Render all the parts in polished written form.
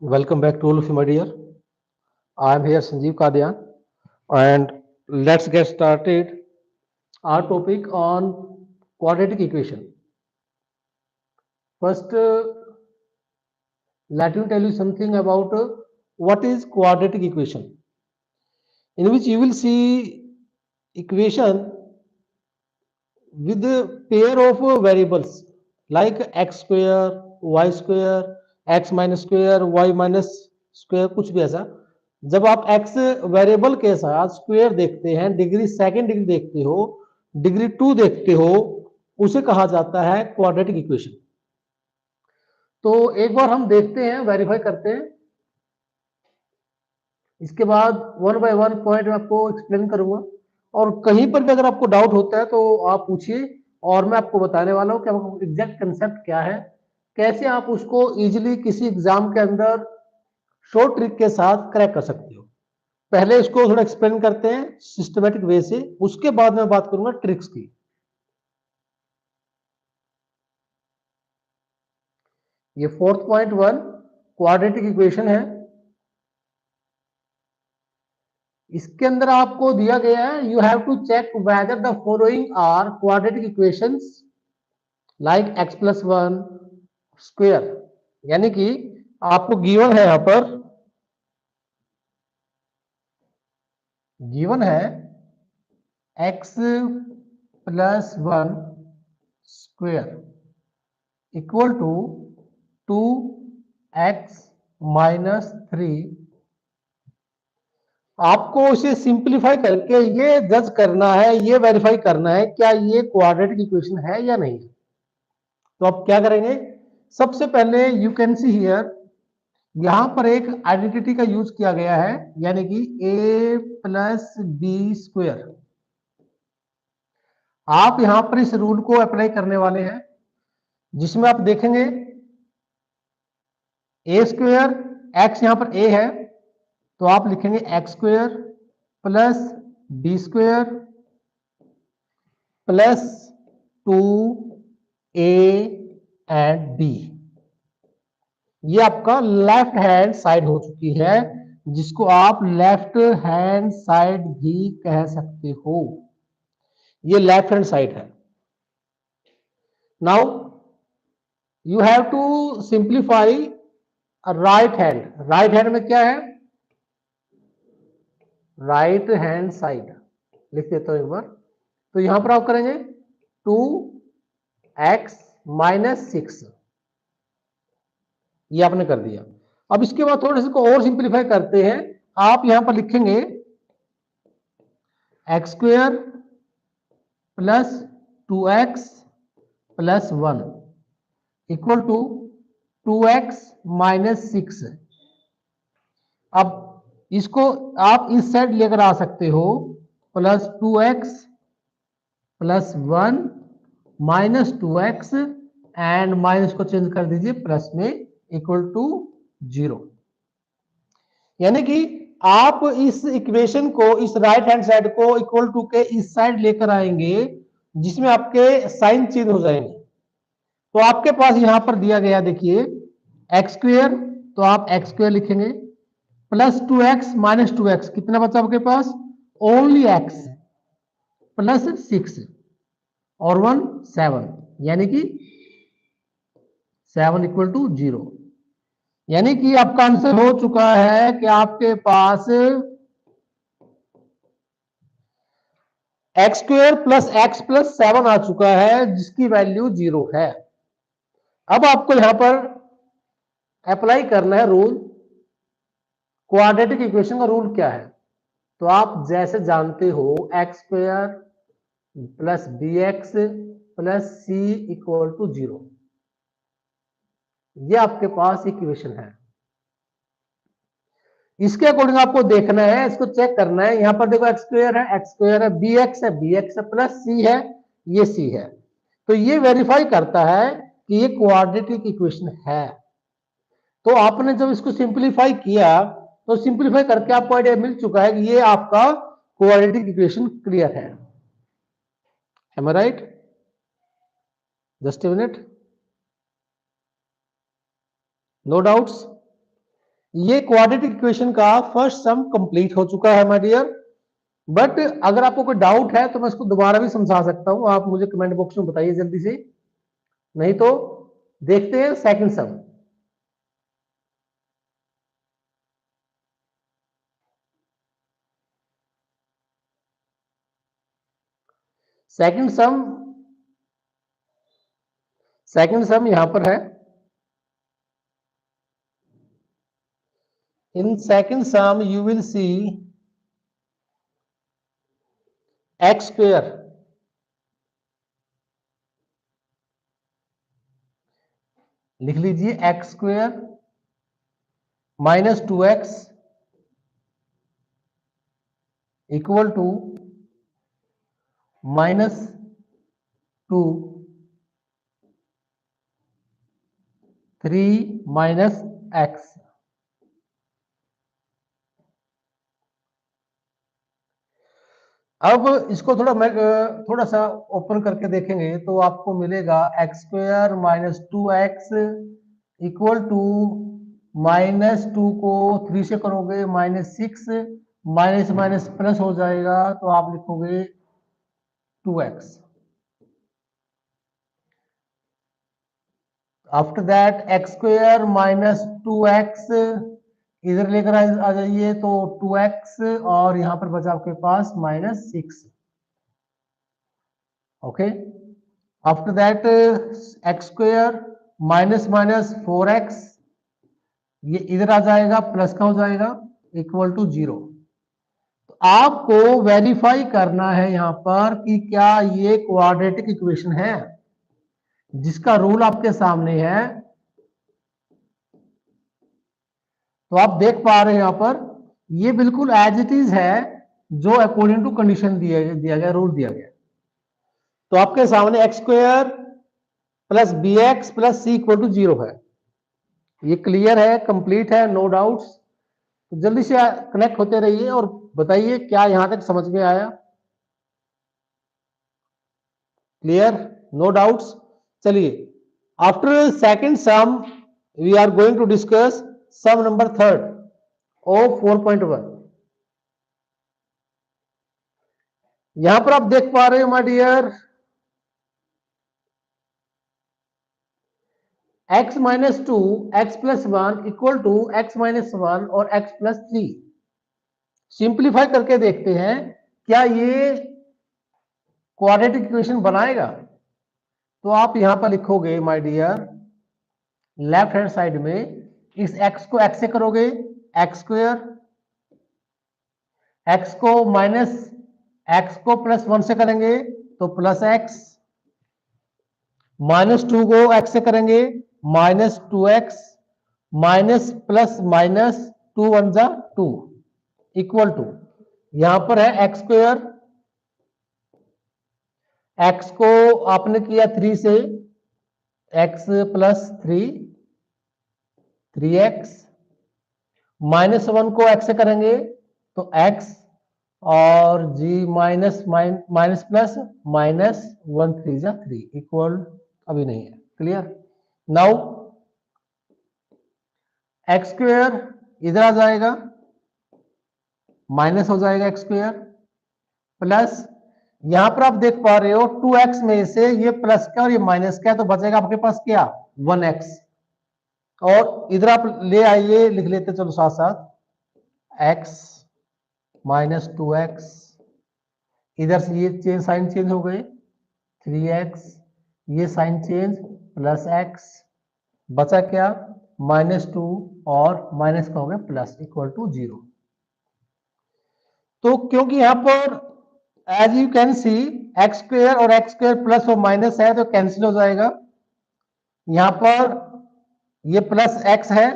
Welcome back to all of you, my dear. I am here, Sanjeev Kadian, and let's get started. Our topic on quadratic equation. First, let me tell you something about what is quadratic equation, in which you will see equation with a pair of variables like x square, y square, x minus square, y minus square, कुछ भी ऐसा. जब आप x variable के साथ square देखते हैं, degree second degree देखते हो, डिग्री 2 देखते हो, उसे कहा जाता है क्वाड्रेटिक इक्वेशन. तो एक बार हम देखते हैं, वेरीफाई करते हैं. इसके बाद वन बाय वन पॉइंट में आपको एक्सप्लेन करूंगा, और कहीं पर भी अगर आपको डाउट होता है तो आप पूछिए, और मैं आपको बताने वाला हूं कि एग्जैक्ट कंसेप्ट क्या है, कैसे आप उसको इजीली किसी एग्जाम के अंदर शॉर्ट ट्रिक के साथ क्रैक कर सकते हो. पहले इसको थोड़ा एक्सप्लेन करते हैं सिस्टमेटिक वे से, उसके बाद मैं बात करूंगा ट्रिक्स की. ये 4.1 क्वाड्रेटिक इक्वेशन है. इसके अंदर आपको दिया गया है, you have to check whether the following are quadratic equations like x plus one square. यानी कि आपको गिवन है, यहां पर गिवन है x plus one square equal to 2x minus 3. आपको इसे सिंप्लीफाई करके ये जज करना है, ये वेरीफाई करना है क्या ये क्वाड्रेटिक इक्वेशन है या नहीं. तो आप क्या करेंगे, सबसे पहले यू कैन सी हियर, यहां पर एक आइडेंटिटी का यूज किया गया है, यानी कि a प्लस बी स्क्वेयर. आप यहां पर इस रूल को अप्लाई करने वाले हैं, जिसमें आप देखेंगे ए स्क्वेयर, एक्स यहां पर ए है, तो आप लिखेंगे x square plus b square plus 2a and b. ये आपका लेफ्ट हैंड साइड हो चुकी है, जिसको आप लेफ्ट हैंड साइड भी कह सकते हो. ये लेफ्ट हैंड साइड है. Now you have to simplify right hand. Right hand में क्या है, राइट हैंड साइड लिख देता हूं एक बार. तो यहां पर आप करेंगे 2x माइनस 6. ये आपने कर दिया. अब इसके बाद थोड़े से को और सिंप्लीफाई करते हैं. आप यहां पर लिखेंगे x square plus 2x plus 1 equal to 2x minus 6. अब इसको आप इस साइड लेकर आ सकते हो, plus 2x plus 1 minus 2x and minus को चेंज कर दीजिए प्लस में इक्वल टू 0. यानी कि आप इस इक्वेशन को, इस राइट हैंड साइड को इक्वल टू के इस साइड लेकर आएंगे, जिसमें आपके साइन चेंज हो जाएंगे. तो आपके पास यहां पर दिया गया, देखिए एक्स स्क्वेयर, तो आप एक्स स्क्वेयर लिखेंगे प्लस 2x माइनस 2x, कितना बचा आपके पास, ओनली x प्लस 6 और 1 7, यानी कि 7 इक्वल टू 0. यानी कि आपका आंसर हो चुका है कि आपके पास x square plus x plus 7 आ चुका है, जिसकी वैल्यू 0 है. अब आपको यहां पर अप्लाई करना है रूल. क्वाड्रेटिक इक्वेशन का रूल क्या है, तो आप जैसे जानते हो, x square plus b x plus c equal to 0. ये आपके पास इक्वेशन है. इसके अकॉर्डिंग आपको देखना है, इसको चेक करना है. यहां पर देखो एक्स स्क्वेयर है, एक्स स्क्वेयर है, बी एक्स है, बी एक्स है, प्लस सी है, ये सी है. तो ये वेरीफाई करता है कि ये क्वाड्रेटिक इक्वेशन है. तो आपने जब इसको सिंप्लीफाई किया, तो सिंप्लीफाई करके आपको आइडिया मिल चुका है कि ये आपका क्वाड्रेटिक इक्वेशन क्लियर है. Am I right? Just a minute. No doubts? ये क्वाड्रेटिक इक्वेशन का फर्स्ट सम कंप्लीट हो चुका है माय डियर। बट अगर आपको कोई डाउट है तो मैं इसको दोबारा भी समझा सकता हूं, आप मुझे कमेंट बॉक्स में बताइए जल्दी से, नहीं तो देखते हैं second sum. Second sum, second sum यहां पर है। In second sum you will see x square, लिख लीजिए x square minus 2x equal to -2 3 minus x. अब इसको थोड़ा सा ओपन करके देखेंगे तो आपको मिलेगा x square minus 2x equal to -2 को 3 से करोगे -6, माइनस माइनस प्लस हो जाएगा तो आप लिखोगे 2x। After that x square minus 2x इधर लेकर आ जाइए तो 2x, और यहां पर बचा आपके पास -6। Okay, after that x square minus minus 4x, ये इधर आ जाएगा प्लस का हो जाएगा इक्वल टू 0। तो आपको वेरीफाई करना है यहां पर कि क्या ये क्वाड्रेटिक इक्वेशन है, जिसका रूल आपके सामने है। तो आप देख पा रहे हैं यहां पर ये बिल्कुल एज इट इज है, जो अकॉर्डिंग टू कंडीशन दिया गया, रूल दिया गया। तो आपके सामने x square plus b x plus c equal to 0 है। ये क्लियर है, कंप्लीट है, नो डाउट्स। तो जल्दी से कनेक्ट होते रहिए और बताइए क्या यहां तक समझ में आया। Clear, no doubts. चलिए, after second sum we are going to discuss sum number third ओ 4.1। यहां पर आप देख पा रहे हो my dear, x minus 2 x plus 1 equal to x minus 1 और x प्लस 3। सिंप्लीफाई करके देखते हैं क्या ये क्वाड्रेटिक इक्वेशन बनाएगा। तो आप यहां पर लिखोगे my dear, left hand side में इस x को x से करोगे एक्स स्क्वायर, x को माइनस x को प्लस 1 से करेंगे तो प्लस x, -2 को x से करेंगे -2x, माइनस प्लस माइनस 2 1 जा 2 इक्वल टू, यहां पर है एक्स स्क्वायर, एक्स को आपने किया 3 से, एक्स प्लस 3x, -1 को x से करेंगे तो x, और जी माइनस माइनस प्लस -1 3 जा 3 इक्वल, अभी नहीं है। क्लियर, नाउ एक्स स्क्वायर इधर आ जाएगा, माइनस हो जाएगा एक्स स्क्वायर, प्लस यहां पर आप देख पा रहे हो 2x में से ये प्लस का और ये माइनस का है, तो बचेगा आपके पास क्या 1x। और इधर आप ले आइए, लिख लेते चलो साथ साथ, x माइनस 2x, इधर से ये चेंज, साइन चेंज हो गए 3x, ये साइन चेंज प्लस x, बचा क्या -2 और माइनस का हो गया प्लस इक्वल टू 0। तो क्योंकि यहां पर as you can see x square और एक्स स्क्वायर प्लस और माइनस है तो कैंसिल हो जाएगा। यहां पर ये प्लस एक्स है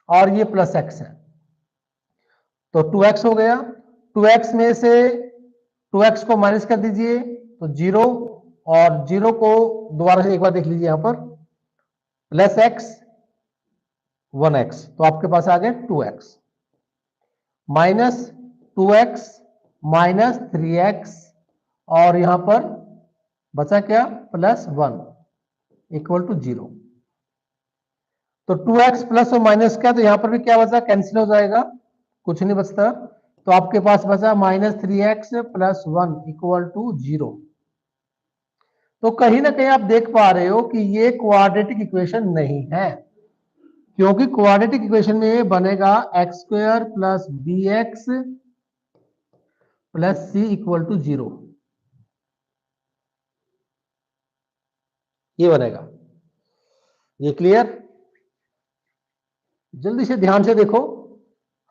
और ये प्लस एक्स है, तो 2x हो गया। 2x में से 2x को माइनस कर दीजिए तो 0, और 0 को दोबारा से एक बार देख लीजिए यहां पर, प्लस x 1x, तो आपके पास आ गया 2x, minus 2x minus 3x, और यहां पर बचा क्या प्लस 1 इक्वल टू 0। तो 2x प्लस और माइनस क्या, तो यहां पर भी क्या बचा, कैंसिल हो जाएगा, कुछ नहीं बचता। तो आपके पास बचा -3x प्लस 1 इक्वल टू 0। तो कहीं ना कहीं आप देख पा रहे हो कि ये क्वाड्रेटिक इक्वेशन नहीं है, क्योंकि क्वाड्रेटिक इक्वेशन में ये बनेगा x² plus bx plus c equal to 0, ये बनेगा। ये क्लियर? जल्दी से ध्यान से देखो,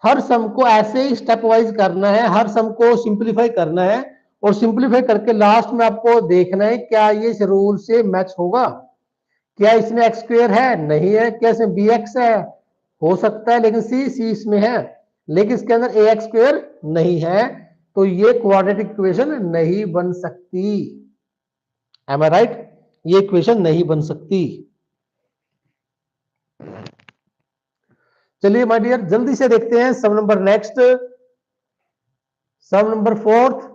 हर सम को ऐसे ही स्टेप वाइज करना है, हर सम को सिंपलीफाई करना है, और सिंपलीफाई करके लास्ट में आपको देखना है क्या ये इस रूल से मैच होगा, क्या इसमें x² है, नहीं है, क्या इसमें bx है, हो सकता है, लेकिन c इसमें है, लेकिन इसके अंदर ax² नहीं है, तो ये क्वाड्रेटिक इक्वेशन नहीं बन सकती। M I right? ये इक्वेशन नहीं बन सकती। चलिए माय डियर, जल्दी से देखते हैं sum number next, sum number 4th,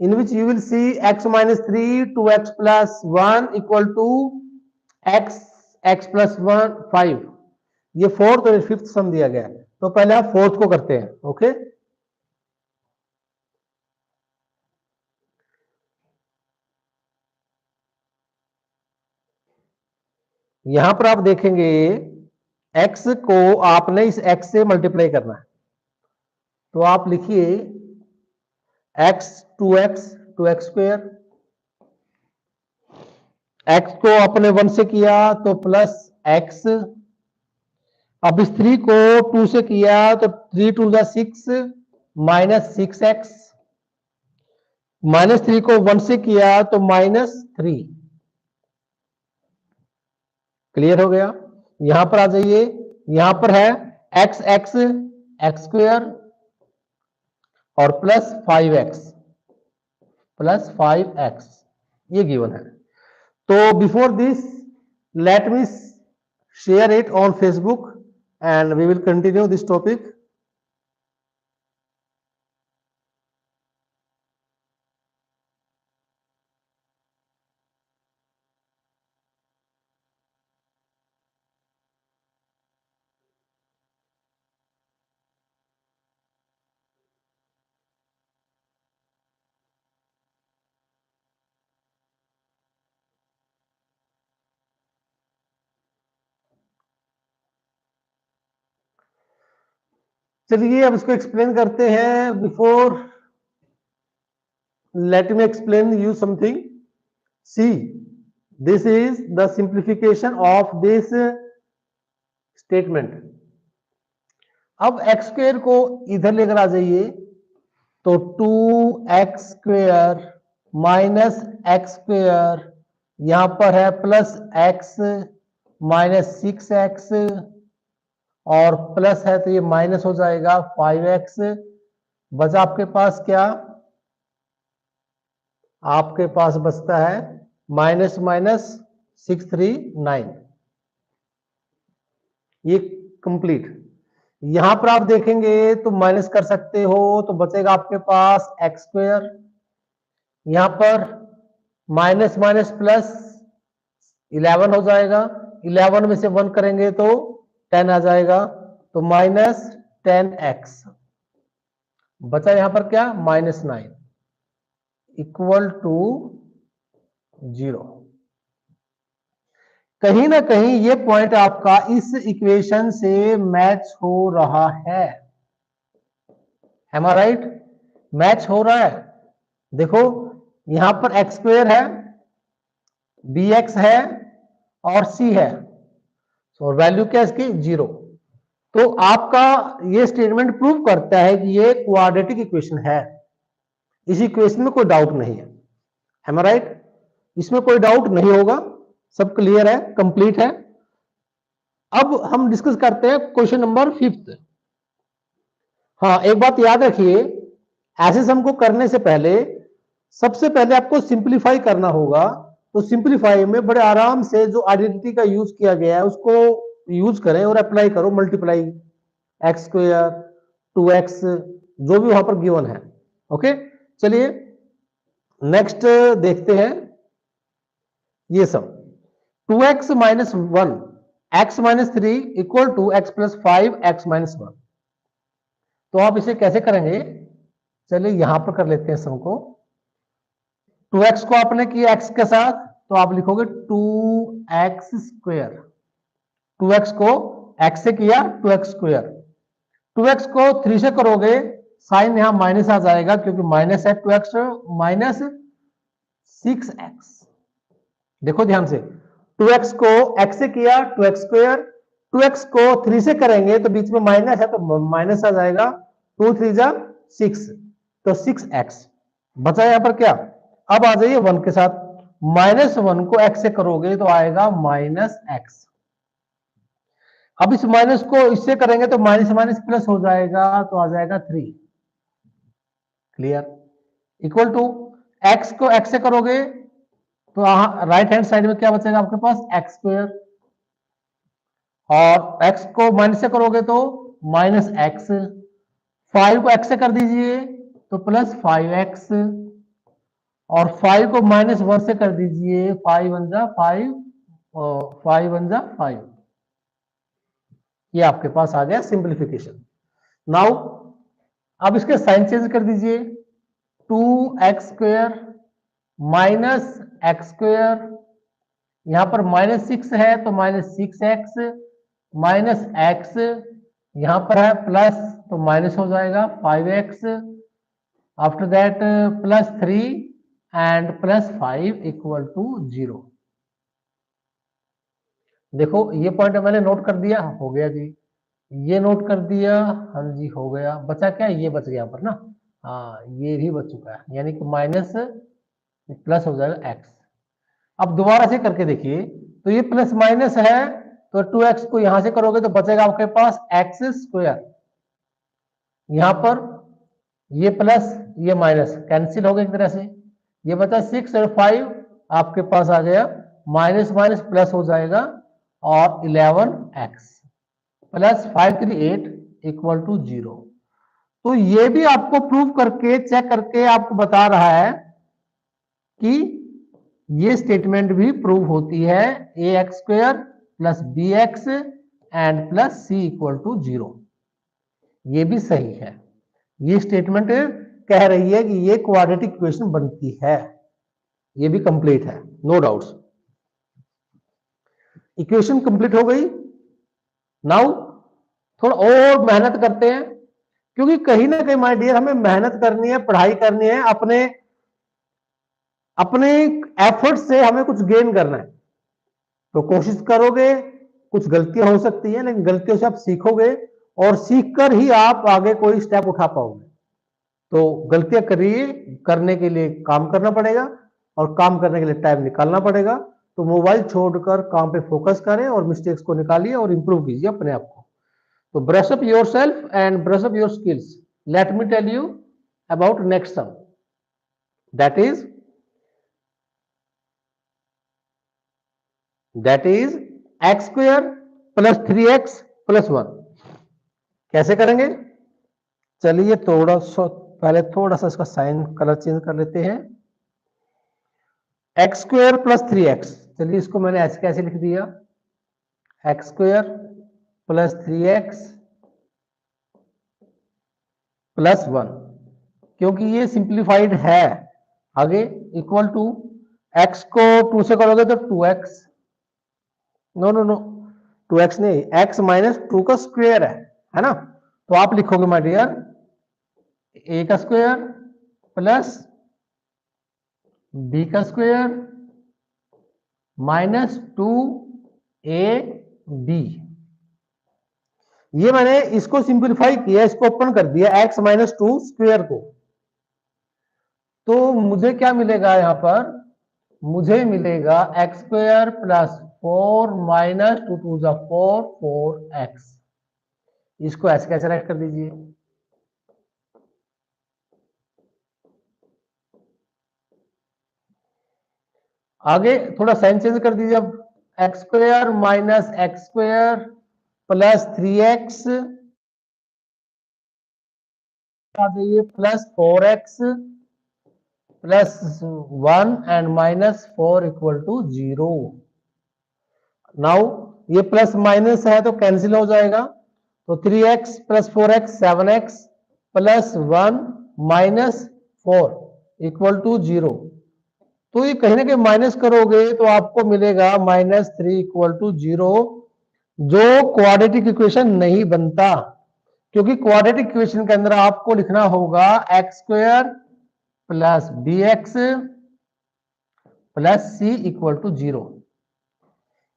in which you will see x minus 3 2x plus 1 equal to x plus 1 5। ये 4th और 5th सम दिया गया है, तो पहले आप 4th को करते हैं। ओके, यहां पर आप देखेंगे x को आपने इस x से मल्टीप्लाई करना है, तो आप लिखिए x 2x² x को अपने 1 से किया तो प्लस x, अब इस 3 को 2 से किया तो 3 2 6 माइनस 6x, -3 को 1 से किया तो -3। क्लियर हो गया? यहां पर आ जाइए, यहां पर है x² और प्लस 5x ये गिवन है। तो before this let me share it on Facebook and we will continue this topic. चलिए अब इसको एक्सप्लेन करते हैं। Before let me explain you something. See, this is the simplification of this statement. अब x² को इधर लेकर आ जाइए, तो 2x² माइनस x² यहां पर है प्लस x माइनस 6x और प्लस है तो ये माइनस हो जाएगा 5x। बचा आपके पास क्या, आपके पास बचता है माइनस माइनस 639, ये कंप्लीट। यहां पर आप देखेंगे तो माइनस कर सकते हो, तो बचेगा आपके पास x², यहां पर माइनस माइनस प्लस 11 हो जाएगा, 11 में से 1 करेंगे तो 10 आ जाएगा, तो -10x। बचा यहां पर क्या, -9 इक्वल टू 0। कहीं ना कहीं ये पॉइंट आपका इस इक्वेशन से मैच हो रहा है। Am I right? मैच हो रहा है। देखो यहां पर x² है, bx है और c है, और वैल्यू क्या है इसकी, 0। तो आपका ये स्टेटमेंट प्रूव करता है कि ये क्वाड्रेटिक इक्वेशन है, इस इक्वेशन में कोई डाउट नहीं है। Am I right? इसमें कोई डाउट नहीं होगा, सब क्लियर है, कंप्लीट है। अब हम डिस्कस करते हैं क्वेश्चन नंबर 5th। हाँ, एक बात याद रखिए, ऐसे सम को करने से पहले सबसे पहले आपको सिंपलीफाई करना होगा। तो सिंपलीफाई में बड़े आराम से जो आइडेंटिटी का यूज किया गया है उसको यूज करें और अप्लाई करो, मल्टीप्लाई x² 2x जो भी वहां पर गिवन है। ओके, चलिए नेक्स्ट देखते हैं ये सब। 2x minus 1 x minus 3 equal to x plus 5 x minus 1। तो आप इसे कैसे करेंगे, चलिए यहां पर कर लेते हैं सम को। 2x को आपने किया x के साथ, तो आप लिखोगे 2x स्क्वायर। 2x को x से किया 2x स्क्वायर। 2x को 3 से करोगे, साइन यहां माइनस आ जाएगा क्योंकि माइनस है, 2x माइनस 6x। देखो ध्यान से, 2x को x से किया 2x स्क्वायर, 2x को 3 से करेंगे तो बीच में माइनस है तो माइनस आ जाएगा, 2 3 जा 6, तो 6x बचा यहां पर क्या। अब आ जाइए 1 के साथ, -1 को x से करोगे तो आएगा -x। अब इस माइनस को इससे करेंगे तो माइनस माइनस प्लस हो जाएगा, तो आ जाएगा 3। क्लियर। इक्वल टू x को x से करोगे तो राइट हैंड साइड में क्या बचेगा आपके पास, एक्स स्क्वायर, और x को माइनस से करोगे तो -x। 5 को x से कर दीजिए तो +5x, और 5 को -1 से कर दीजिए, 5 1 जा 5 और 5 1 जा 5। ये आपके पास आ गया सिंप्लीफिकेशन। नाउ अब इसके साइन चेंज कर दीजिए, 2x square minus x square, यहां पर -6 है तो -6x माइनस x, यहां पर है प्लस तो माइनस हो जाएगा 5x, after that +3 and +5 equal to 0। देखो ये पॉइंट मैंने नोट कर दिया, हो गया जी, ये नोट कर दिया, हाँ जी हो गया। बचा क्या, ये बच गया यहाँ पर ना, हाँ ये भी बच चुका है, यानी कि माइनस प्लस हो जाएगा x। अब दोबारा से करके देखिए, तो ये प्लस माइनस है तो 2x को यहां से करोगे तो बचेगा आपके पास x स्क्वायर, यहां पर ये प्लस ये माइनस कैंसिल हो गया एक तरह से, ये बचा 6 और 5, आपके पास आ गया माइनस माइनस प्लस हो जाएगा, और 11x प्लस 5 3 8 इक्वल टू 0। तो ये भी आपको प्रूव करके चेक करके आपको बता रहा है कि ये स्टेटमेंट भी प्रूव होती है, ax square plus bx and plus c equal to 0। ये भी सही है, ये स्टेटमेंट कह रही है कि ये क्वाड्रेटिक इक्वेशन बनती है, ये भी कंप्लीट है, नो डाउट्स। इक्वेशन कंप्लीट हो गई। नाउ थोड़ा और मेहनत करते हैं, क्योंकि कहीं ना कहीं माय डियर हमें मेहनत करनी है, पढ़ाई करनी है, अपने अपने एफर्ट से हमें कुछ गेन करना है। तो कोशिश करोगे, कुछ गलतियां हो सकती है लेकिन गलतियों से आप सीखोगे, और सीखकर ही आप आगे कोई स्टेप उठा पाओगे। तो गलतियां करिए, करने के लिए काम करना पड़ेगा, और काम करने के लिए टाइम निकालना पड़ेगा। तो मोबाइल छोड़कर काम पे फोकस करें और मिस्टेक्स को निकालिए और इंप्रूव कीजिए अपने आप को। तो brush up yourself and brush up your skills. Let me tell you about next sum, that is x square plus 3x plus 1। कैसे करेंगे, चलिए थोड़ा सा पहले थोड़ा सा इसका साइन कलर चेंज कर लेते हैं। एक्स स्क्वायर प्लस 3x, चलिए इसको मैंने ऐसे कैसे लिख दिया, x square plus 3x plus 1, क्योंकि ये सिंप्लीफाइड है। आगे इक्वल टू x को 2 से करोगे तो 2x, no no no 2x नहीं, x माइनस 2 का स्क्वायर है ना। तो आप लिखोगे माय डियर a का स्क्वायर प्लस b का स्क्वायर माइनस 2ab। ये मैंने इसको सिंप्लीफाई किया, इसको ओपन कर दिया x माइनस 2 स्क्वायर को। तो मुझे क्या मिलेगा यहां पर, मुझे मिलेगा x square plus 4 minus 2 two जा 4 4x। इसको ऐसे कैसे राइट कर दीजिए, आगे थोड़ा साइन चेंज कर दीजिए। अब x square minus x square plus 3x आ जाइए plus 4x plus 1 and minus 4 equal to 0। Now ये प्लस माइनस है तो कैंसिल हो जाएगा, तो 3x plus 4x 7x plus 1 minus 4 equal to 0। तो ये कहीं ना कहीं माइनस करोगे तो आपको मिलेगा -3 इक्वल टू 0, जो क्वाड्रेटिक इक्वेशन नहीं बनता, क्योंकि क्वाड्रेटिक इक्वेशन के अंदर आपको लिखना होगा x² plus bx plus c equal to 0।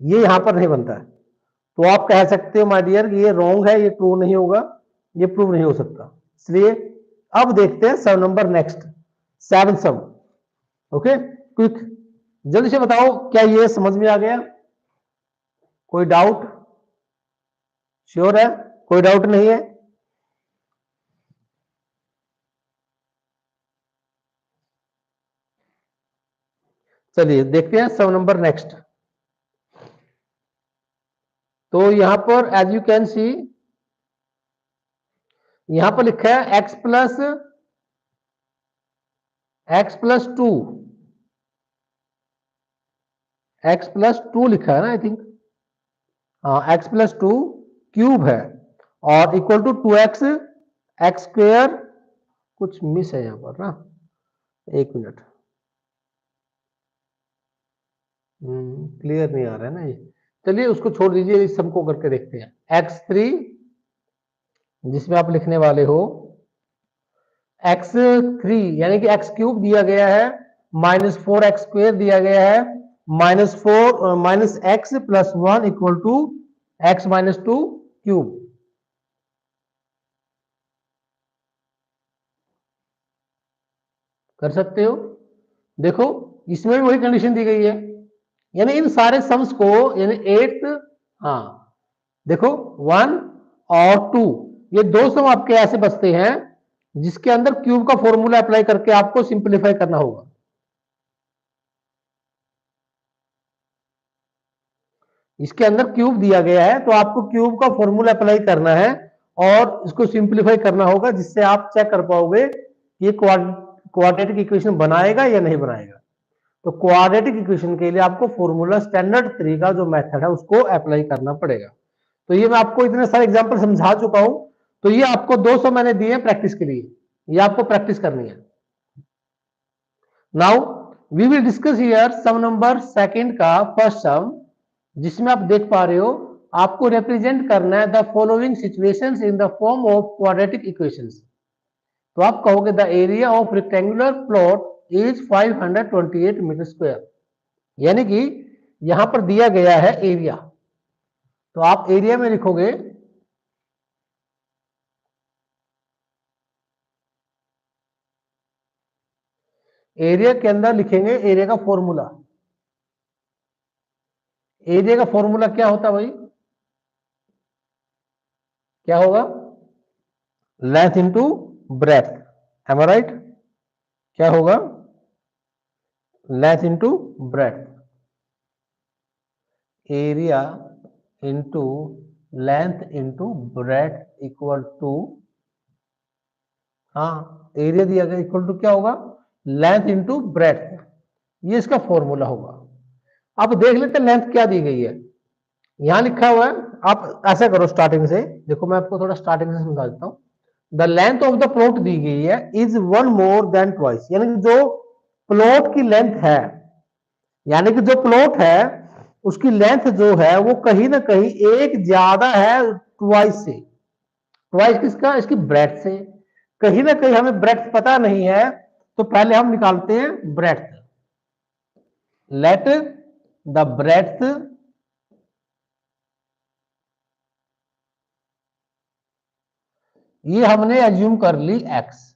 ये यहां पर नहीं बनता है, तो आप कह सकते हो माय डियर ये रॉन्ग है, ये ट्रू नहीं होगा, ये प्रूव नहीं हो सकता। इसलिए अब देखते हैं सम नंबर नेक्स्ट, 7 सम। ओके, क्विक, जल्दी से बताओ क्या ये समझ में आ गया? कोई डाउट? श्योर है, कोई डाउट नहीं है? चलिए देखते हैं सम नंबर नेक्स्ट। तो यहां पर एज यू कैन सी, यहां पर लिखा है x प्लस 2, x प्लस 2 लिखा है ना, आई थिंक, हाँ x प्लस 2 क्यूब है और इक्वल टू 2x x²। कुछ मिस है यहां पर ना, एक मिनट, क्लियर नहीं आ रहा है ना ये। चलिए उसको छोड़ दीजिए, इस सबको करके देखते हैं। x3 जिसमें आप लिखने वाले हो x3 यानी कि x³ दिया गया है, -4x² दिया गया है, -x plus 1 equal to x minus 2 cube. कर सकते हो, देखो इसमें भी वही कंडीशन दी गई है, यानी इन सारे सम्स को, यानी 8, हाँ देखो 1 और 2, ये दो सम आपके ऐसे बचते हैं जिसके अंदर क्यूब का फॉर्मूला अप्लाई करके आपको सिंपलीफाई करना होगा। इसके अंदर क्यूब दिया गया है तो आपको क्यूब का फॉर्मूला अप्लाई करना है और इसको सिंपलीफाई करना होगा, जिससे आप चेक कर पाओगे ये क्वाड्रेटिक इक्वेशन बनाएगा या नहीं बनाएगा। तो क्वाड्रेटिक इक्वेशन के लिए आपको फॉर्मूला स्टैंडर्ड 3 का जो मेथड है उसको अप्लाई करना पड़ेगा। तो ये मैं आपको इतने सारे एग्जांपल समझा चुका हूं, तो ये आपको 200 मैंने दिए हैं प्रैक्टिस के लिए, ये आपको प्रैक्टिस करनी है। Now we will discuss here some number second का फर्स्ट सम, जिसमें आप देख पा रहे हो आपको रिप्रेजेंट करना है the following situations in the form of quadratic equations. तो आप कहोगे the area of rectangular plot is 528 metre square, यानी कि यहां पर दिया गया है एरिया, तो आप एरिया में लिखोगे एरिया के अंदर लिखेंगे एरिया का फॉर्मूला। एरिया का फॉर्मूला क्या होता है भाई? क्या होगा? Length into breadth, am I right? क्या होगा? Length into breadth, area into length into breadth equal to, हाँ एरिया दिया गया इक्वल टू क्या होगा? लेंथ इंटू ब्रेथ, ये इसका फॉर्मूला होगा। अब देख लेते हैं लेंथ क्या दी गई है, यहां लिखा हुआ है, आप ऐसा करो स्टार्टिंग से, देखो मैं आपको थोड़ा स्टार्टिंग से समझा देता हूं। The length of the plot the गई है इज 1 मोर देन ट्वाइस, यानी कि जो प्लॉट की लेंथ है, यानी कि जो प्लॉट है उसकी लेंथ जो है वो कहीं ना कहीं एक ज्यादा है ट्वाइस से। ट्वाइस किसका? इसकी ब्रेथ से। कहीं ना कहीं हमें ब्रेथ पता नहीं है, तो पहले हम निकालते हैं ब्रेथ। लेट द ब्रेथ ये हमने एज्यूम कर ली x।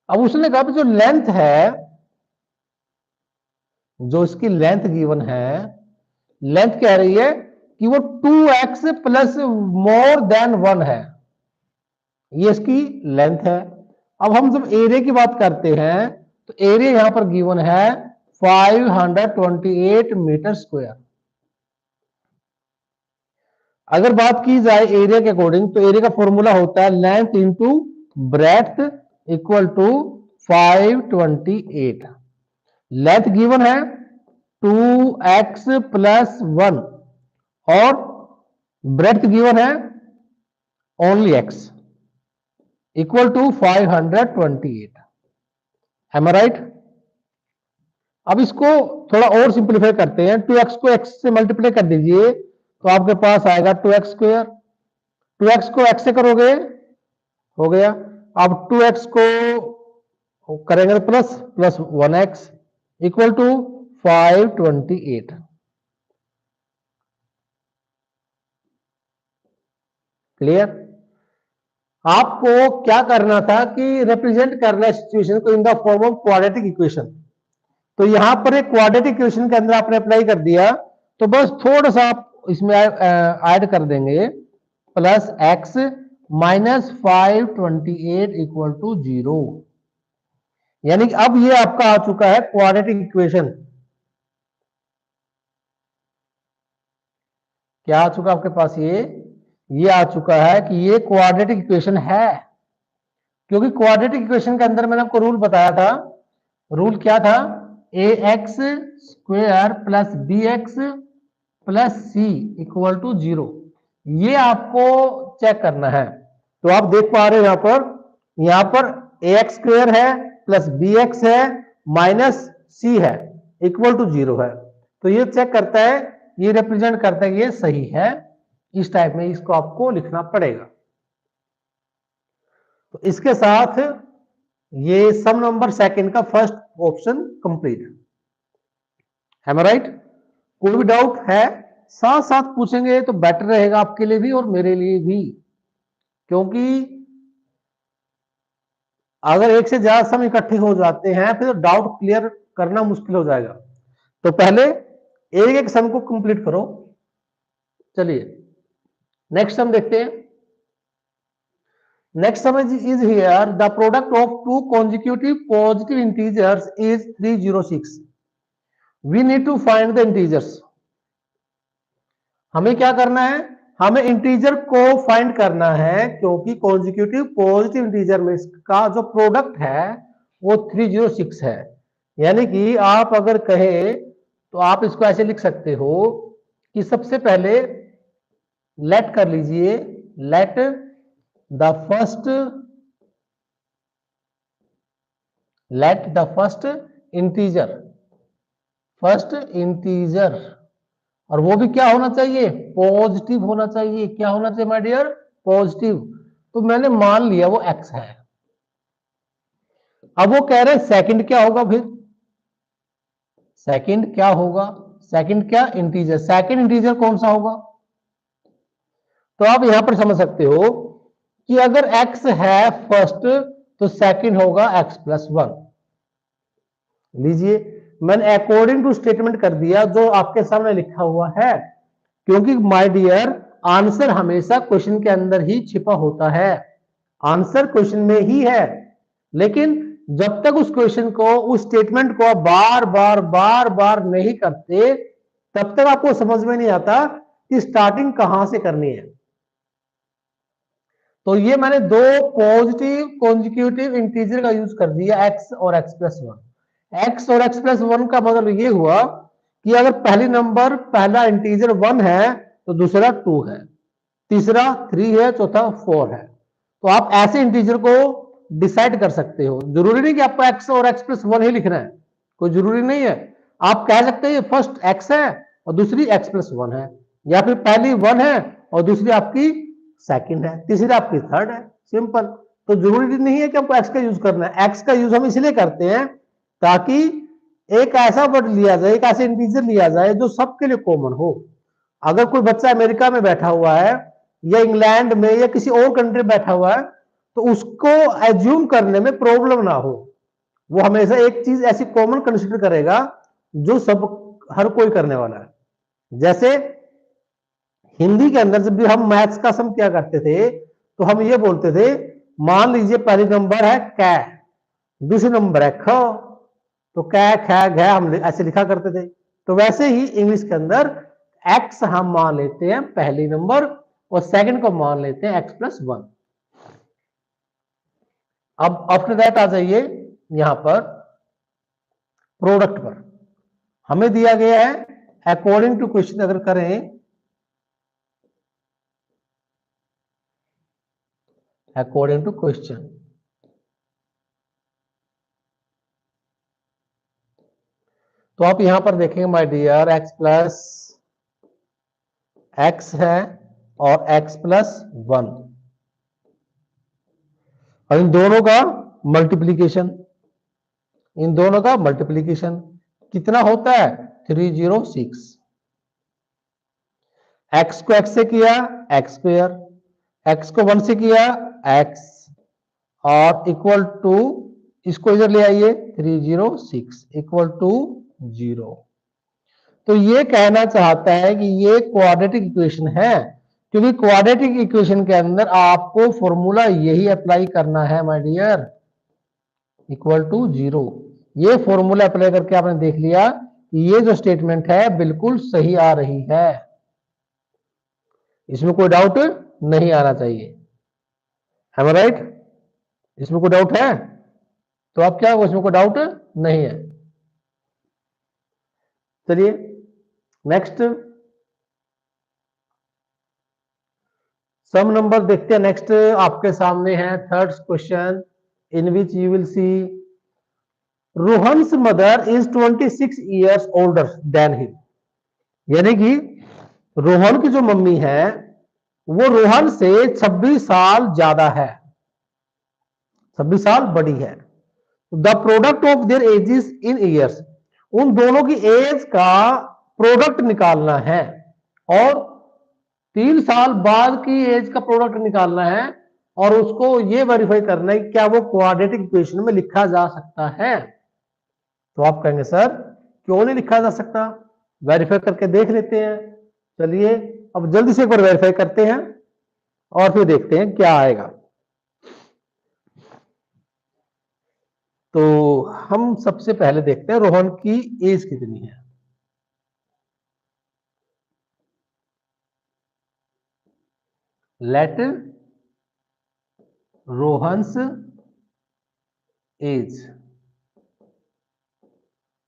अब उसने कहा जो लेंथ है, जो इसकी लेंथ गिवन है, लेंथ कह रही है कि वो 2x प्लस मोर देन 1 है, ये इसकी लेंथ है। अब हम जब एरिया की बात करते हैं तो एरिया यहां पर गिवन है 528 मीटर स्क्वायर। अगर बात की जाए एरिया के अकॉर्डिंग तो एरिया का फॉर्मूला होता है length into breadth equal to 528। Length given है 2x प्लस 1 और ब्रेड्थ गिवन है only x equal to 528। Am I right? अब इसको थोड़ा और सिंप्लीफाई करते हैं। 2x को x से मल्टीप्लाई कर दीजिए तो आपके पास आएगा 2x स्क्वायर। 2x को x से करोगे हो गया। अब 2x को करेंगे plus plus 1x equal to 528। Clear? आपको क्या करना था कि रिप्रेजेंट करना है सिचुएशन को इन the form of quadratic equation. तो यहां पर एक क्वाड्रेटिक इक्वेशन के अंदर आपने अप्लाई कर दिया, तो बस थोड़ा सा आप इसमें ऐड कर देंगे plus x minus 528 equal to 0। यानी कि अब ये आपका आ चुका है क्वाड्रेटिक इक्वेशन। क्या आ चुका आपके पास? ये आ चुका है कि ये क्वाड्रेटिक इक्वेशन है, क्योंकि क्वाड्रेटिक इक्वेशन के अंदर मैंने आपको रूल बताया था। रूल क्या था? A x square plus b x plus c equal to 0। ये आपको चेक करना है। तो आप देख पा रहे हो यहां पर ए एक्स स्क्वेयर है प्लस बी एक्स है माइनस सी है इक्वल टू 0 है। तो ये चेक करता है, ये रिप्रेजेंट करता है कि ये सही है। इस टाइप में इसको आपको लिखना पड़ेगा। तो इसके साथ ये सम नंबर सेकंड का फर्स्ट ऑप्शन कंप्लीट। है मैं राइट? कोई भी डाउट है साथ साथ पूछेंगे तो बेटर रहेगा आपके लिए भी और मेरे लिए भी, क्योंकि अगर एक से ज्यादा सम इकट्ठे हो जाते हैं फिर तो डाउट क्लियर करना मुश्किल हो जाएगा। तो पहले एक एक सम को कंप्लीट करो। चलिए नेक्स्ट सम देखते हैं। Next sum is here the product of two consecutive positive integers is 306। We need to find the integers. हमें क्या करना है? हमें इंटीजर को फाइंड करना है, क्योंकि कॉन्जिक्यूटिव पॉजिटिव इंटीजर में इसका जो प्रोडक्ट है वो 306 है। यानी कि आप अगर कहें तो आप इसको ऐसे लिख सकते हो कि सबसे पहले लेट कर लीजिए, लेट द फर्स्ट इंटीजर, और वो भी क्या होना चाहिए? पॉजिटिव होना चाहिए। क्या होना चाहिए माय डियर? पॉजिटिव। तो मैंने मान लिया वो x है। अब वो कह रहे हैं सेकंड क्या होगा? फिर सेकंड क्या होगा? सेकंड क्या? इंटीजर। सेकंड इंटीजर कौन सा होगा? तो आप यहां पर समझ सकते हो कि अगर x है फर्स्ट तो सेकंड होगा x प्लस 1। लीजिए मैंने अकॉर्डिंग टू स्टेटमेंट कर दिया जो आपके सामने लिखा हुआ है, क्योंकि माय डियर आंसर हमेशा क्वेश्चन के अंदर ही छिपा होता है। आंसर क्वेश्चन में ही है, लेकिन जब तक उस क्वेश्चन को, उस स्टेटमेंट को बार बार नहीं करते तब तक आपको समझ में नहीं आता कि स्टार्टिंग कहां से करनी है। तो ये मैंने दो पॉजिटिव कॉन्जिक्यूटिव इंटीजर का यूज कर दिया, x और x प्लस 1। x और x प्लस 1 का मतलब ये हुआ कि अगर पहला इंटीजर 1 है तो दूसरा 2 है, तीसरा 3 है, चौथा 4 है। तो आप ऐसे इंटीजर को डिसाइड कर सकते हो। जरूरी नहीं कि आपको x और x प्लस 1 ही लिखना है, कोई जरूरी नहीं है। आप कह सकते हैं फर्स्ट x है और दूसरी x प्लस 1 है, या फिर पहली 1 है और दूसरी आपकी सेकंड है, तीसरी आपकी थर्ड है। सिंपल। तो जरूरी नहीं है कि आपको x का यूज करना है। x का यूज हम इसलिए करते हैं ताकि एक ऐसा वर्ड लिया जाए, एक ऐसे इंटीजर लिया जाए जो सबके लिए कॉमन हो। अगर कोई बच्चा अमेरिका में बैठा हुआ है या इंग्लैंड में या किसी और कंट्री बैठा हुआ है तो उसको एज्यूम करने में प्रॉब्लम ना हो। वो हमेशा एक चीज ऐसी कॉमन कंसिडर करेगा जो सब हर कोई करने वाला है। जैसे हिंदी के अंदर जब भी हम मैथ्स का सम क्या करते थे तो हम ये बोलते थे, मान लीजिए पहली नंबर है कै, दूसरी नंबर है ख, तो कै ख घ हम ऐसे लिखा करते थे। तो वैसे ही इंग्लिश के अंदर एक्स हम मान लेते हैं पहली नंबर और सेकंड को मान लेते हैं x प्लस 1। अब आफ्टर दैट आ जाइए यहां पर प्रोडक्ट पर। हमें दिया गया है अकॉर्डिंग टू क्वेश्चन अगर करें अकॉर्डिंग टू क्वेश्चन। तो आप यहां पर देखेंगे my dear, x plus x है और x प्लस 1, और इन दोनों का मल्टीप्लीकेशन, इन दोनों का मल्टीप्लीकेशन कितना होता है 306। x को x से किया एक्स स्क्वायर, x को 1 से किया x, और इक्वल टू इसको इधर ले आइए 306 इक्वल टू 0। तो ये कहना चाहता है कि ये क्वाड्रेटिक इक्वेशन है, क्योंकि क्वाड्रेटिक इक्वेशन के अंदर आपको फॉर्मूला यही अप्लाई करना है माय डियर, इक्वल टू 0। ये फॉर्मूला अप्लाई करके आपने देख लिया कि ये जो स्टेटमेंट है बिल्कुल सही आ रही है, इसमें कोई डाउट नहीं आना चाहिए। है राइट? इसमें कोई डाउट है तो आप क्या, इसमें कोई डाउट नहीं है। चलिए नेक्स्ट सम नंबर देखते हैं। नेक्स्ट आपके सामने है third question, in which you will C Rohan's mother is 26 years older than him. यानी कि रोहन की जो मम्मी है वो रोहन से 26 साल ज्यादा है, 26 साल बड़ी है। The product of their edges in years, उन दोनों की एज का प्रोडक्ट निकालना है, और 3 साल बाद की एज का प्रोडक्ट निकालना है, और उसको ये वेरीफाई करना है क्या वो क्वाड्रेटिक इक्वेशन में लिखा जा सकता है। तो आप कहेंगे सर क्यों नहीं लिखा जा सकता, वेरीफाई करके देख लेते हैं। चलिए अब जल्दी से एक बार वेरीफाई करते हैं और फिर देखते हैं क्या आएगा। तो हम सबसे पहले देखते हैं रोहन की एज कितनी है। लेट रोहन्स एज,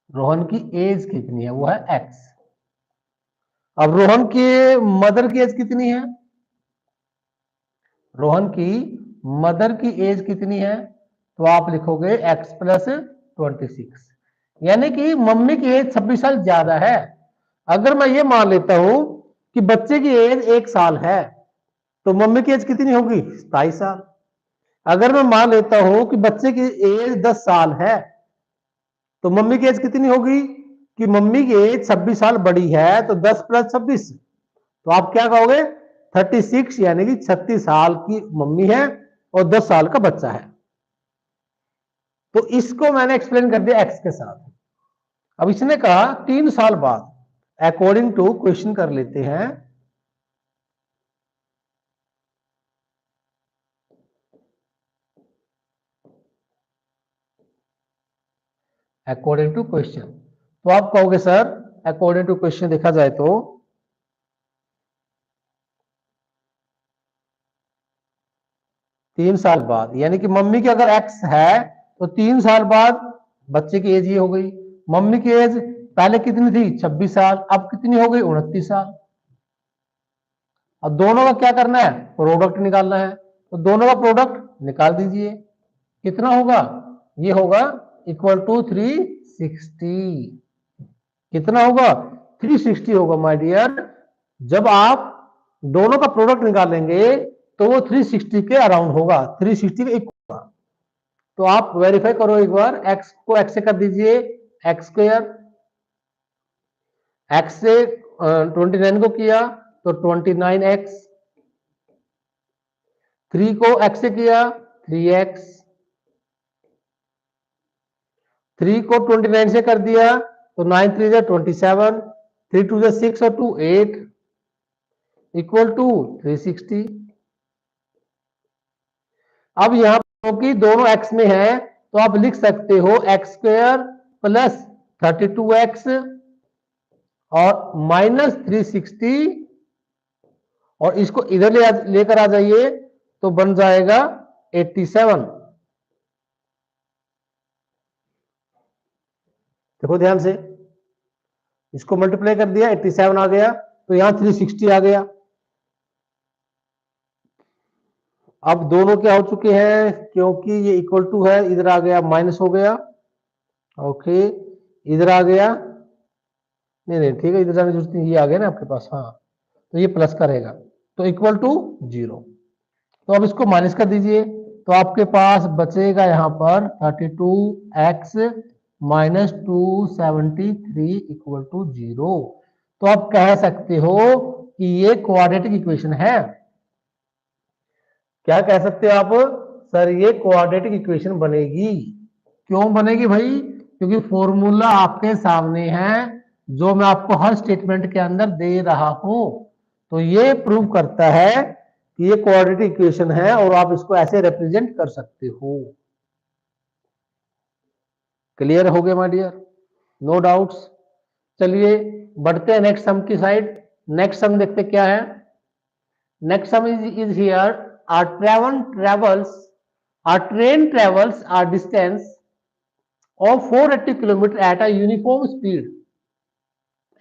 रोहन की एज कितनी है वो है x। अब रोहन के मदर की एज कितनी है, रोहन की मदर की एज कितनी है, तो आप लिखोगे x प्लस 26, यानी कि मम्मी की एज 26 साल ज्यादा है। अगर मैं ये मान लेता हूं कि बच्चे की एज 1 साल है तो मम्मी की एज कितनी होगी 27 साल। अगर मैं मान लेता हूं कि बच्चे की एज 10 साल है तो मम्मी की एज कितनी होगी, कि मम्मी की एज 26 साल बड़ी है तो 10 प्लस 26, तो आप क्या कहोगे 36, यानी कि 36 साल की मम्मी है और 10 साल का बच्चा है। तो इसको मैंने एक्सप्लेन कर दिया एक्स के साथ। अब इसने कहा 3 साल बाद, अकॉर्डिंग टू क्वेश्चन कर लेते हैं। अकॉर्डिंग टू क्वेश्चन, तो आप कहोगे सर अकॉर्डिंग टू क्वेश्चन देखा जाए तो 3 साल बाद, यानी कि मम्मी की अगर एक्स है तो 3 साल बाद बच्चे की एज ये हो गई। मम्मी की एज पहले कितनी थी 26 साल, अब कितनी हो गई 29 साल। अब दोनों का क्या करना है, प्रोडक्ट निकालना है, तो दोनों का प्रोडक्ट निकाल दीजिए। कितना होगा, ये होगा इक्वल टू 360। कितना होगा 360 होगा माय डियर। जब आप दोनों का प्रोडक्ट निकालेंगे तो वो 360 के अराउंड होगा, 360 के इक्वल होगा। तो आप वेरीफाई करो एक बार, x को x से कर दीजिए एक्स स्क्वायर, x से 29 को किया तो 29x, 3 को x से किया 3x, 3 को 29 से कर दिया तो 9 3 जा 27, 3 2 जा 6 और 2 8 इक्वल टू 360। अब यहां क्योंकि दोनों x में है तो आप लिख सकते हो एक्स स्क्वायर प्लस 32x और माइनस 360, और इसको इधर लेकर आ जाइए तो बन जाएगा 87। देखो ध्यान से, इसको मल्टीप्लाई कर दिया 87 आ गया, तो यहां 360 आ गया। अब दोनों क्या हो चुके हैं, क्योंकि ये इक्वल टू है, इधर आ गया माइनस हो गया, ओके, इधर आ गया, नहीं नहीं ठीक है, इधर जाने की जरूरत नहीं, ये आ गया ना आपके पास, हाँ, तो ये प्लस का रहेगा, तो इक्वल टू 0। तो अब इसको माइनस कर दीजिए, तो आपके पास बचेगा यहां पर 32x माइनस 273 इक्वल टू 0। तो आप कह सकते हो कि ये क्वाड्रेटिक इक्वेशन है। क्या कह सकते हो आप, सर ये क्वाड्रेटिक इक्वेशन बनेगी। क्यों बनेगी भाई, क्योंकि फॉर्मूला आपके सामने है, जो मैं आपको हर स्टेटमेंट के अंदर दे रहा हूं। तो ये प्रूव करता है कि ये क्वाड्रेटिक इक्वेशन है और आप इसको ऐसे रिप्रेजेंट कर सकते हो। क्लियर हो गया माय डियर, नो डाउट्स। चलिए बढ़ते हैं नेक्स्ट सम की साइड। नेक्स्ट सम देखते क्या है। Next sum is here, our train travels a distance of 480 km at a uniform speed.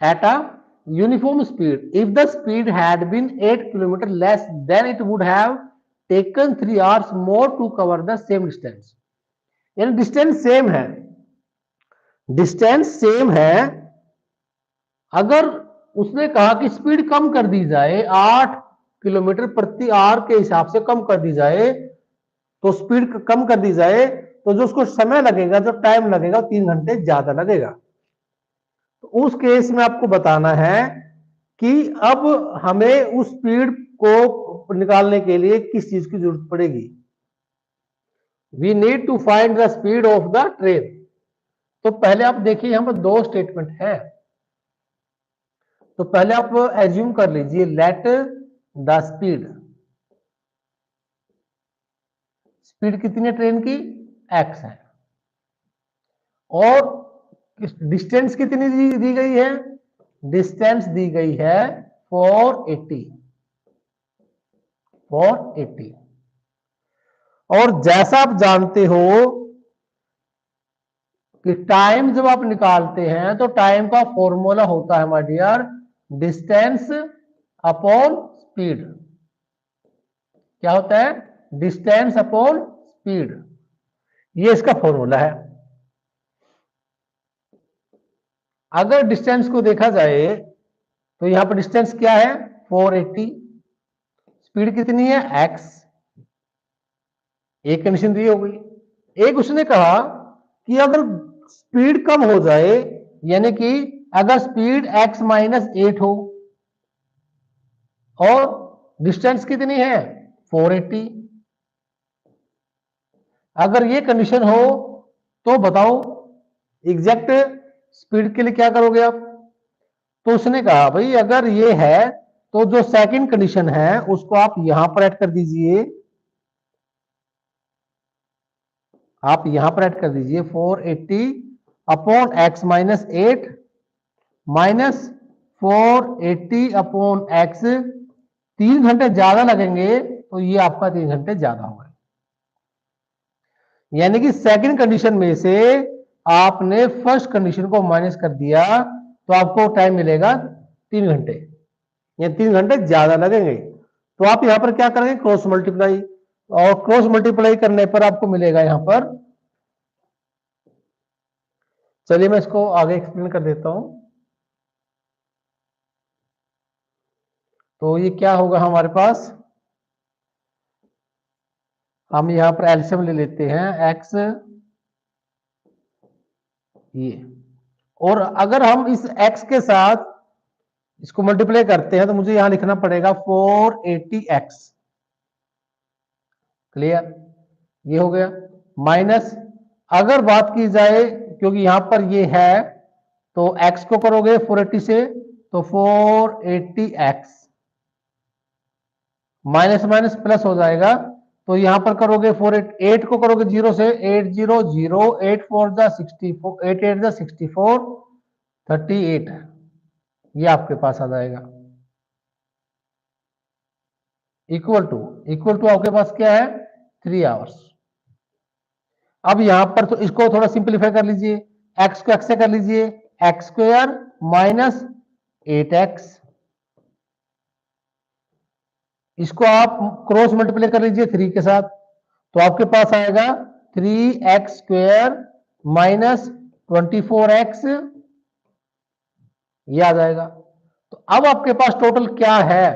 At a uniform speed, if the speed had been 8 km less, then it would have taken 3 hours more to cover the same distance. यानी distance same है, distance same है, अगर उसने कहा कि speed कम कर दी जाए, 8 kilometre प्रति आवर के हिसाब से कम कर दी जाए, तो स्पीड कम कर दी जाए, तो जो उसको समय लगेगा, जो टाइम लगेगा, 3 घंटे ज्यादा लगेगा। तो उस केस में आपको बताना है कि अब हमें उस स्पीड को निकालने के लिए किस चीज की जरूरत पड़ेगी। We need to find the speed of the train. तो पहले आप देखिए यहां पर दो स्टेटमेंट है, तो पहले आप एज्यूम कर लीजिए, लेट द स्पीड, स्पीड कितनी है ट्रेन की, x है, और डिस्टेंस कितनी दी गई है, डिस्टेंस दी गई है 480, 480। और जैसा आप जानते हो कि टाइम जब आप निकालते हैं तो टाइम का फॉर्मूला होता है my dear, distance upon speed. क्या होता है, डिस्टेंस अपॉन स्पीड, ये इसका फॉर्मूला है। अगर डिस्टेंस को देखा जाए तो यहां पर डिस्टेंस क्या है, 480, स्पीड कितनी है, x, एक कंडीशन दी हो गई। एक उसने कहा कि अगर स्पीड कम हो जाए, यानी कि अगर स्पीड x माइनस 8 हो और डिस्टेंस कितनी है 480, अगर ये कंडीशन हो तो बताओ एग्जैक्ट स्पीड के लिए क्या करोगे आप। तो उसने कहा भाई अगर ये है तो जो सेकंड कंडीशन है उसको आप यहां पर ऐड कर दीजिए, आप यहां पर ऐड कर दीजिए 480 upon x minus 8 minus 480 upon x, 3 घंटे ज्यादा लगेंगे तो ये आपका 3 घंटे ज्यादा होगा। यानी कि सेकंड कंडीशन में से आपने फर्स्ट कंडीशन को माइनस कर दिया तो आपको टाइम मिलेगा 3 घंटे, या 3 घंटे ज्यादा लगेंगे। तो आप यहां पर क्या करेंगे, क्रॉस मल्टीप्लाई, और क्रॉस मल्टीप्लाई करने पर आपको मिलेगा यहां पर, चलिए मैं इसको आगे एक्सप्लेन कर देता हूं। तो ये क्या होगा हमारे पास, हम यहां पर एलसीएम ले लेते हैं x, ये, और अगर हम इस x के साथ इसको मल्टीप्लाई करते हैं तो मुझे यहां लिखना पड़ेगा 480x, क्लियर, ये हो गया, माइनस अगर बात की जाए क्योंकि यहां पर ये है तो x को करोगे 480 से तो 480x, माइनस माइनस प्लस हो जाएगा, तो यहां पर करोगे 48 को करोगे 0 से 800, 8 4 जा 64, 8 8 जा 64, 38, ये आपके पास आ जाएगा, इक्वल टू आपके पास क्या है 3 आवर्स। अब यहां पर तो इसको थोड़ा सिंप्लीफाई कर लीजिए, x को x से कर लीजिए, एक्स स्क्वायर माइनस 8x इसको आप क्रॉस मल्टीप्लाई कर लीजिए 3 के साथ, तो आपके पास आएगा 3x स्क्वायर माइनस 24x, ये आ जाएगा। तो अब आपके पास टोटल क्या है,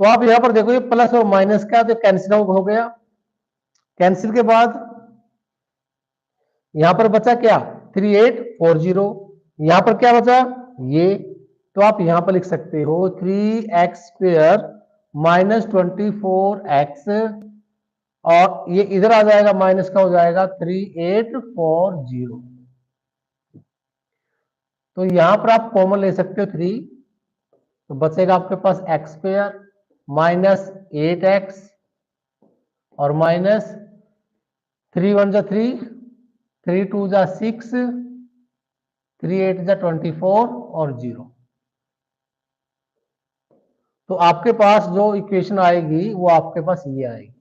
तो आप यहां पर देखो ये प्लस और माइनस का तो कैंसिल आउट हो गया। कैंसिल के बाद यहां पर बचा क्या 3840, यहां पर क्या बचा ये, तो आप यहां पर लिख सकते हो 3x स्क्वेयर माइनस 24x, और ये इधर आ जाएगा माइनस का हो जाएगा 3840। तो यहां पर आप कॉमन ले सकते हो 3, तो बचेगा आपके पास एक्स स्क्वेयर माइनस 8x और माइनस 3 1 जा 3, 3 2 जा 6, 3 8 जा 24 और 0। तो आपके पास जो इक्वेशन आएगी वो आपके पास ये आएगी।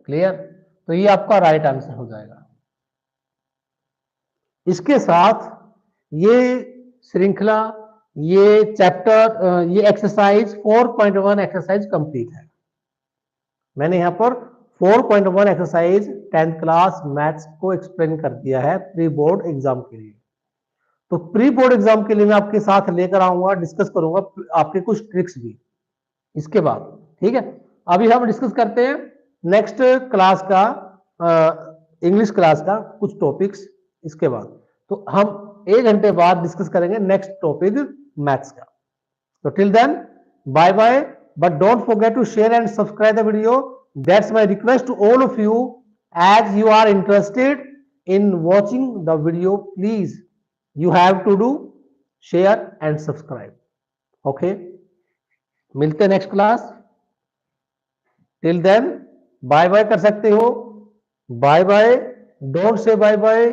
क्लियर? तो ये आपका राइट आंसर हो जाएगा। इसके साथ ये श्रृंखला, ये चैप्टर, ये एक्सरसाइज 4.1 एक्सरसाइज कंप्लीट है। मैंने यहां पर 4.1 एक्सरसाइज 10th क्लास मैथ्स को एक्सप्लेन कर दिया है प्री बोर्ड एग्जाम के लिए। तो प्री बोर्ड एग्जाम के लिए मैं आपके साथ लेकर आऊंगा, डिस्कस करूंगा आपके कुछ ट्रिक्स भी इसके बाद। ठीक है, अभी हम डिस्कस करते हैं नेक्स्ट क्लास का, इंग्लिश क्लास का कुछ टॉपिक्स। इसके बाद तो हम 1 घंटे बाद डिस्कस करेंगे नेक्स्ट टॉपिक मैथ्स का। So till then, bye bye. But don't forget to share and subscribe the video. That's my request to all of you. As you are interested in watching the video, please you have to do share and subscribe. Okay. मिलते हैं next class. Till then bye bye कर सकते हो। Bye bye, don't say bye bye.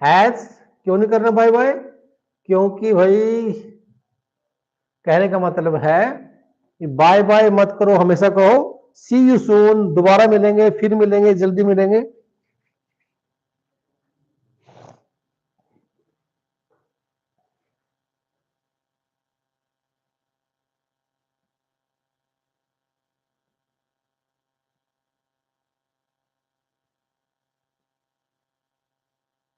एज क्यों नहीं करना bye bye? क्योंकि भाई कहने का मतलब है कि बाय बाय मत करो, हमेशा कहो सी यू सून, दोबारा मिलेंगे, फिर मिलेंगे, जल्दी मिलेंगे।